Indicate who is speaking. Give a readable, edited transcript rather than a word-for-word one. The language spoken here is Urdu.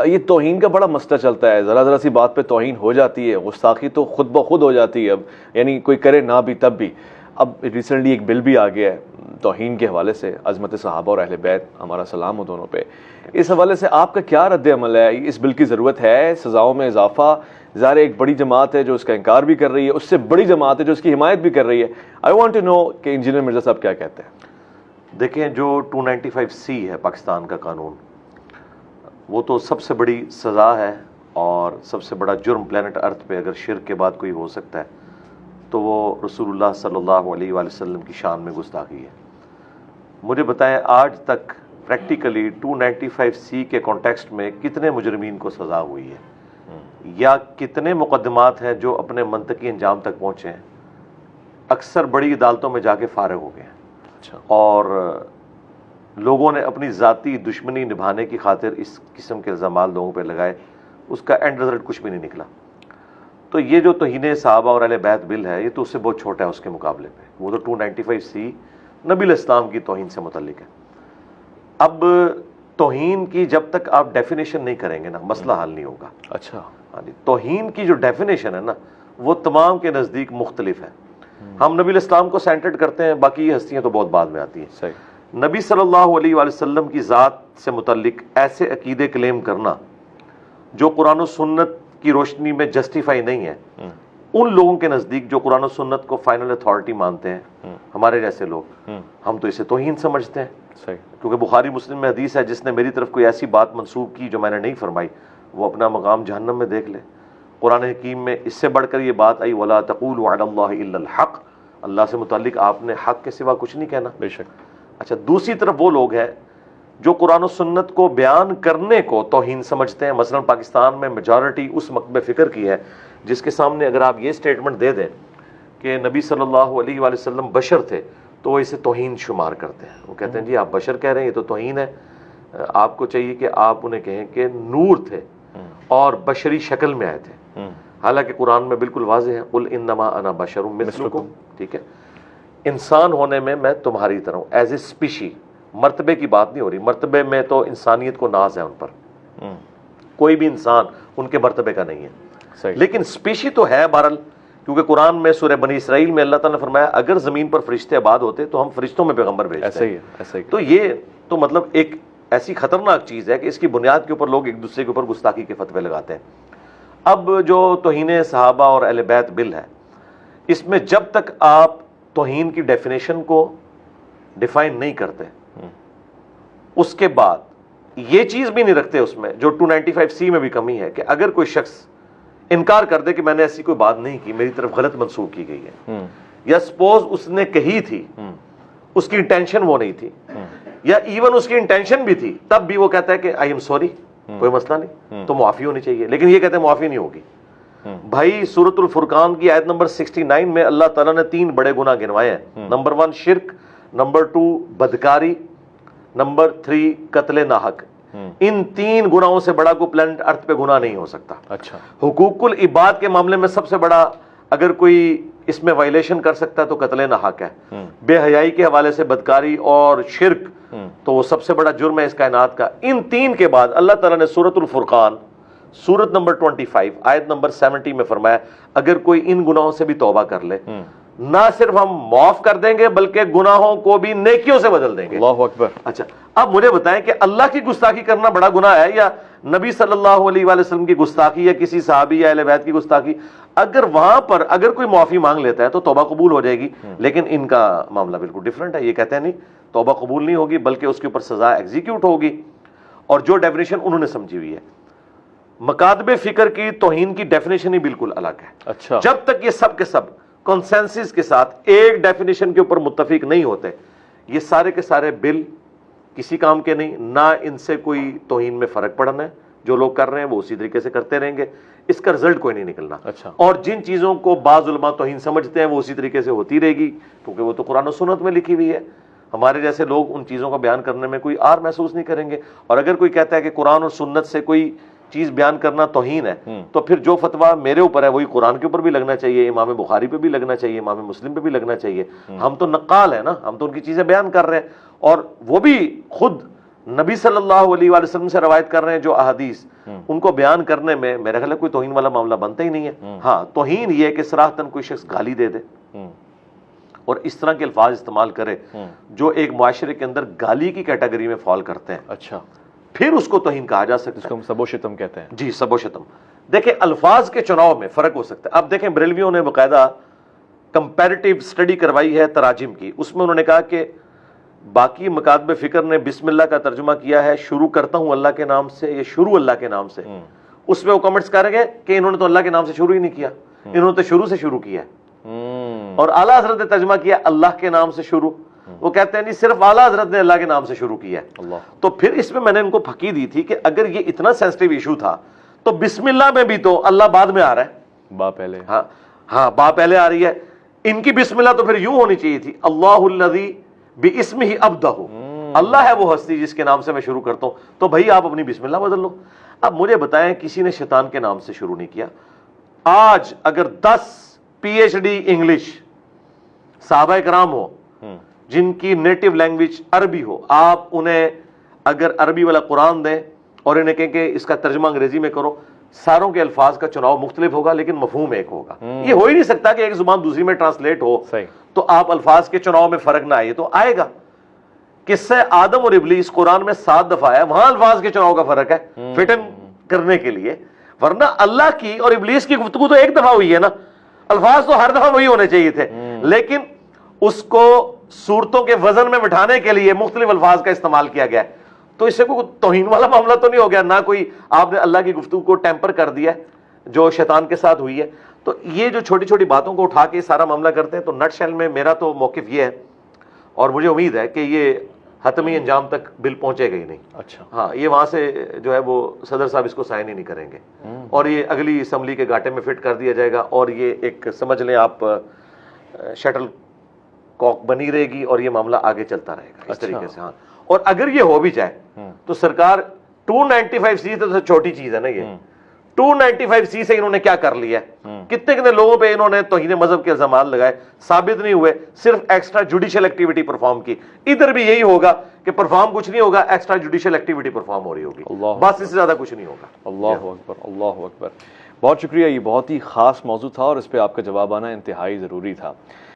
Speaker 1: یہ توہین کا بڑا مسئلہ چلتا ہے، ذرا ذرا سی بات پہ توہین ہو جاتی ہے، گستاخی تو خود بخود ہو جاتی ہے اب، یعنی کوئی کرے نہ بھی تب بھی۔ اب ریسنٹلی ایک بل بھی آ گیا ہے توہین کے حوالے سے، عظمت صحابہ اور اہل بیت، ہمارا سلام ہو دونوں پہ۔ اس حوالے سے آپ کا کیا رد عمل ہے؟ اس بل کی ضرورت ہے؟ سزاؤں میں اضافہ؟ ظاہر ایک بڑی جماعت ہے جو اس کا انکار بھی کر رہی ہے، اس سے بڑی جماعت ہے جو اس کی حمایت بھی کر رہی ہے۔ آئی وانٹ ٹو نو کہ انجینئر مرزا صاحب کیا کہتے ہیں۔
Speaker 2: دیکھیں، جو 295C ہے پاکستان کا قانون، وہ تو سب سے بڑی سزا ہے اور سب سے بڑا جرم پلانٹ ارتھ پہ اگر شرک کے بعد کوئی ہو سکتا ہے تو وہ رسول اللہ صلی اللہ علیہ وآلہ وسلم کی شان میں گستاخی ہے۔ مجھے بتائیں آج تک پریکٹیکلی 295C کے کانٹیکسٹ میں کتنے مجرمین کو سزا ہوئی ہے، یا کتنے مقدمات ہیں جو اپنے منطقی انجام تک پہنچے ہیں؟ اکثر بڑی عدالتوں میں جا کے فارغ ہو گئے ہیں، اور لوگوں نے اپنی ذاتی دشمنی نبھانے کی خاطر اس قسم کے الزامات لوگوں پہ لگائے، اس کا اینڈ رزلٹ کچھ بھی نہیں نکلا۔ تو یہ جو توہین صحابہ اور اہل بیت بل ہے، یہ تو اس سے بہت چھوٹا ہے اس کے مقابلے پہ۔ وہ تو 295C نبی الاسلام کی توہین سے متعلق ہے۔ اب توہین کی جب تک آپ ڈیفینیشن نہیں کریں گے نا، مسئلہ حل نہیں ہوگا۔
Speaker 1: اچھا،
Speaker 2: ہاں جی، توہین کی جو ڈیفینیشن ہے نا، وہ تمام کے نزدیک مختلف ہے۔ ہم نبی الاسلام کو سینٹرڈ کرتے ہیں، باقی یہ ہستیاں تو بہت بعد میں آتی ہیں۔
Speaker 1: صحیح۔
Speaker 2: نبی صلی اللہ علیہ وآلہ وسلم کی ذات سے متعلق ایسے عقیدے کلیم کرنا جو قرآن و سنت کی روشنی میں جسٹیفائی نہیں ہے، ان لوگوں کے نزدیک جو قرآن و سنت کو فائنل اتھارٹی مانتے ہیں، ہمارے جیسے لوگ، ہم تو اسے توہین سمجھتے ہیں۔
Speaker 1: صحیح۔
Speaker 2: کیونکہ بخاری مسلم میں حدیث ہے، جس نے میری طرف کوئی ایسی بات منسوب کی جو میں نے نہیں فرمائی، وہ اپنا مقام جہنم میں دیکھ لے۔ قرآن حکیم میں اس سے بڑھ کر یہ بات آئی، وَلَا تَقُولُوا عَلَى اللَّهِ إِلَّا الْحَقَّ، اللہ سے متعلق آپ نے حق کے سوا کچھ نہیں کہنا۔
Speaker 1: بے شک۔
Speaker 2: اچھا، دوسری طرف وہ لوگ ہیں جو قرآن و سنت کو بیان کرنے کو توہین سمجھتے ہیں۔ مثلا پاکستان میں میجارٹی اس مکتب فکر کی ہے جس کے سامنے اگر آپ یہ سٹیٹمنٹ دے دیں کہ نبی صلی اللہ علیہ وآلہ وسلم بشر تھے، تو وہ اسے توہین شمار کرتے ہیں۔ وہ کہتے ہیں جی آپ بشر کہہ رہے ہیں، یہ تو توہین ہے، آپ کو چاہیے کہ آپ انہیں کہیں کہ نور تھے اور بشری شکل میں آئے تھے، حالانکہ قرآن میں بالکل واضح ہے، قل انما انا بشر مثلکم، ٹھیک ہے، انسان ہونے میں میں تمہاری طرح ہوں، ایز اے اسپیشی۔ مرتبے کی بات نہیں ہو رہی، مرتبے میں تو انسانیت کو ناز ہے ان پر، کوئی بھی انسان ان کے مرتبے کا نہیں ہے، لیکن اسپیشی تو ہے بہرحال، کیونکہ قرآن میں سورہ بنی اسرائیل میں اللہ تعالیٰ نے فرمایا اگر زمین پر فرشتے آباد ہوتے تو ہم فرشتوں میں پیغمبر بھیجتے ہیں۔
Speaker 1: ایسا ہی۔
Speaker 2: تو یہ تو مطلب ایک ایسی خطرناک چیز ہے کہ اس کی بنیاد کے اوپر لوگ ایک دوسرے کے اوپر گستاخی کے فتوے لگاتے ہیں۔ اب جو توہین صحابہ اور اہل بیت بل ہے، اس میں جب تک آپ توہین کی ڈیفینیشن کو ڈیفائن نہیں کرتے، اس کے بعد یہ چیز بھی نہیں رکھتے اس میں، جو 295C میں بھی کمی ہے، کہ اگر کوئی شخص انکار کر دے کہ میں نے ایسی کوئی بات نہیں کی، میری طرف غلط منسوخ کی گئی ہے، یا سپوز اس نے کہی تھی، اس کی انٹینشن وہ نہیں تھی، یا ایون اس کی انٹینشن بھی تھی، تب بھی وہ کہتا ہے کہ آئی ایم سوری، کوئی مسئلہ نہیں، تو معافی ہونی چاہیے، لیکن یہ کہتے ہیں معافی نہیں ہوگی۔ بھائی سورۃ الفرقان کی آیت نمبر 69 میں اللہ تعالیٰ نے 3 بڑے گناہ گنوائے ہیں، نمبر 1 شرک، نمبر 2 بدکاری، نمبر 3 قتل ناحق۔ ان 3 گناہوں سے بڑا کوئی پلانٹ ارتھ پہ گناہ نہیں ہو سکتا۔
Speaker 1: اچھا،
Speaker 2: حقوق العباد کے معاملے میں سب سے بڑا اگر کوئی اس میں وائلیشن کر سکتا ہے تو قتل ناحق ہے۔ بے حیائی کے حوالے سے بدکاری اور شرک تو وہ سب سے بڑا جرم ہے اس کائنات کا۔ ان 3 کے بعد اللہ تعالیٰ نے سورۃ الفرقان سورت نمبر 25 آیت نمبر 70 میں فرمایا اگر کوئی ان گناہوں سے بھی توبہ کر لے، نہ صرف ہم معاف کر دیں گے بلکہ گناہوں کو بھی نیکیوں سے بدل دیں گے۔
Speaker 1: اللہ اکبر۔
Speaker 2: اچھا، اب مجھے بتائیں کہ اللہ کی گستاخی کرنا بڑا گناہ ہے یا نبی صلی اللہ علیہ وآلہ وسلم کی گستاخی یا کسی صحابی یا اہل بیت کی گستاخی؟ اگر وہاں پر اگر کوئی معافی مانگ لیتا ہے تو توبہ قبول ہو جائے گی، لیکن ان کا معاملہ بالکل ڈیفرنٹ ہے۔ یہ کہتے ہیں نہیں، توبہ قبول نہیں ہوگی بلکہ اس کے اوپر سزا ایگزیکیوٹ ہوگی، اور جو ڈیفینیشن انہوں نے سمجھی ہوئی ہے مکاتب فکر کی توہین کی ڈیفینیشن ہی بالکل الگ ہے۔
Speaker 1: اچھا،
Speaker 2: جب تک یہ سب کے سب کنسنسس کے ساتھ ایک ڈیفینیشن کے اوپر متفق نہیں ہوتے، یہ سارے کے سارے بل کسی کام کے نہیں، نہ ان سے کوئی توہین میں فرق پڑنا ہے، جو لوگ کر رہے ہیں وہ اسی طریقے سے کرتے رہیں گے، اس کا رزلٹ کوئی نہیں نکلنا۔
Speaker 1: اچھا،
Speaker 2: اور جن چیزوں کو بعض علماء توہین سمجھتے ہیں وہ اسی طریقے سے ہوتی رہے گی، کیونکہ وہ تو قرآن و سنت میں لکھی ہوئی ہے۔ ہمارے جیسے لوگ ان چیزوں کا بیان کرنے میں کوئی آر محسوس نہیں کریں گے، اور اگر کوئی کہتا ہے کہ قرآن اور سنت سے کوئی چیز بیان کرنا توہین ہے، تو پھر جو فتویٰ میرے اوپر ہے وہی قرآن کے اوپر بھی لگنا چاہیے، امام بخاری پہ بھی لگنا چاہیے، امام مسلم پہ بھی لگنا چاہیے۔ ہم تو نقال ہیں نا، ہم تو ان کی چیزیں بیان کر رہے ہیں، اور وہ بھی خود نبی صلی اللہ علیہ وآلہ وسلم سے روایت کر رہے ہیں جو احادیث، ان کو بیان کرنے میں میرا خیال ہے کوئی توہین والا معاملہ بنتا ہی نہیں ہے۔ ہاں توہین یہ ہے کہ صراحتاً کوئی شخص گالی دے دے اور اس طرح کے الفاظ استعمال کرے جو ایک معاشرے کے اندر گالی کی کیٹیگری میں فال کرتے ہیں،
Speaker 1: اچھا،
Speaker 2: پھر اس کو توہین کہا جا سکتا
Speaker 1: اس کو ہم سب و شتم کہتے ہیں۔
Speaker 2: ہے۔ جی، سب و شتم۔ دیکھیں الفاظ کے چناؤ میں فرق ہو سکتا ہے۔ اب دیکھیں بریلویوں نے باقاعدہ کمپیریٹیو سٹڈی کروائی ہے تراجم کی، اس میں انہوں نے کہا کہ باقی مکاتب فکر نے بسم اللہ کا ترجمہ کیا ہے شروع کرتا ہوں اللہ کے نام سے، یا شروع اللہ کے نام سے، اس میں وہ کمنٹس کر گئے کہ انہوں نے تو اللہ کے نام سے شروع ہی نہیں کیا، انہوں نے تو شروع سے شروع کیا ہے۔ اور اعلیٰ حضرت نے ترجمہ کیا اللہ کے نام سے شروع، وہ کہتے ہیں نہیں صرف اعلیٰ حضرت نے اللہ کے نام سے شروع کیا ہے۔ تو پھر اس میں نے ان کو پھکی دی تھی کہ اگر یہ اتنا سینسٹیو ایشو تھا تو بسم اللہ میں بھی تو اللہ بعد میں آ رہا ہے،
Speaker 1: با پہلے،
Speaker 2: ہاں با پہلے آ رہی ہے۔ ان کی بسم اللہ تو پھر یوں ہونی چاہیے تھی اللہ الذی باسمہ ابدہ، اللہ ہے وہ ہستی جس کے نام سے میں شروع کرتا ہوں، تو بھائی آپ اپنی بسم اللہ بدل لو۔ اب مجھے بتائیں کسی نے شیطان کے نام سے شروع نہیں کیا۔ آج اگر 10 PhD انگلش صحابہ کرام ہو جن کی نیٹو لینگویج عربی ہو، آپ انہیں اگر عربی والا قرآن دیں اور انہیں کہیں کہ اس کا ترجمہ انگریزی میں کرو، ساروں کے الفاظ کا چناؤ مختلف ہوگا لیکن مفہوم ایک ہوگا۔ یہ ہو ہی نہیں سکتا کہ ایک زبان دوسری میں ٹرانسلیٹ ہو تو آپ الفاظ کے چناؤ میں فرق نہ آئے، تو آئے گا۔ قصہ آدم اور ابلیس قرآن میں 7 دفعہ ہے، وہاں الفاظ کے چناؤ کا فرق ہے فٹن کرنے کے لیے، ورنہ اللہ کی اور ابلیس کی گفتگو تو ایک دفعہ ہوئی ہے نا، الفاظ تو ہر دفعہ وہی ہونے چاہیے تھے، لیکن اس کو صورتوں کے وزن میں بٹھانے کے لیے مختلف الفاظ کا استعمال کیا گیا ہے۔ تو اس سے کوئی توہین والا معاملہ تو نہیں ہو گیا، نہ کوئی آپ نے اللہ کی گفتگو کو ٹیمپر کر دیا جو شیطان کے ساتھ ہوئی ہے۔ تو یہ جو چھوٹی چھوٹی باتوں کو اٹھا کے سارا معاملہ کرتے ہیں، تو نٹ شیل میں میرا تو موقف یہ ہے اور مجھے امید ہے کہ یہ حتمی انجام تک بل پہنچے گا ہی نہیں۔
Speaker 1: اچھا،
Speaker 2: ہاں یہ وہاں سے جو ہے وہ صدر صاحب اس کو سائن ہی نہیں کریں گے اور یہ اگلی اسمبلی کے گاٹے میں فٹ کر دیا جائے گا، اور یہ ایک سمجھ لیں آپ شٹل کاک بنی رہے گی اور یہ معاملہ آگے چلتا رہے گا اس طریقے سے۔ ہاں، اور اگر یہ ہو بھی جائے تو سرکار 295C تو چھوٹی چیز ہے نا، یہ 295C سے انہوں نے کیا کر لیا ہے؟ کتنے لوگوں پہ انہوں نے توہین مذہب کے الزامات لگائے، ثابت نہیں ہوئے، صرف ایکسٹرا جوڈیشل ایکٹیویٹی پرفارم کی۔ ادھر بھی یہی ہوگا کہ پرفارم کچھ نہیں ہوگا، ایکسٹرا جوڈیشل ایکٹیویٹی پرفارم ہو رہی ہوگی، بس اس سے زیادہ کچھ نہیں ہوگا۔
Speaker 1: اللہ اکبر، اللہ اکبر، بہت شکریہ، یہ بہت ہی خاص موضوع تھا اور اس پہ آپ کا جواب آنا انتہائی ضروری تھا۔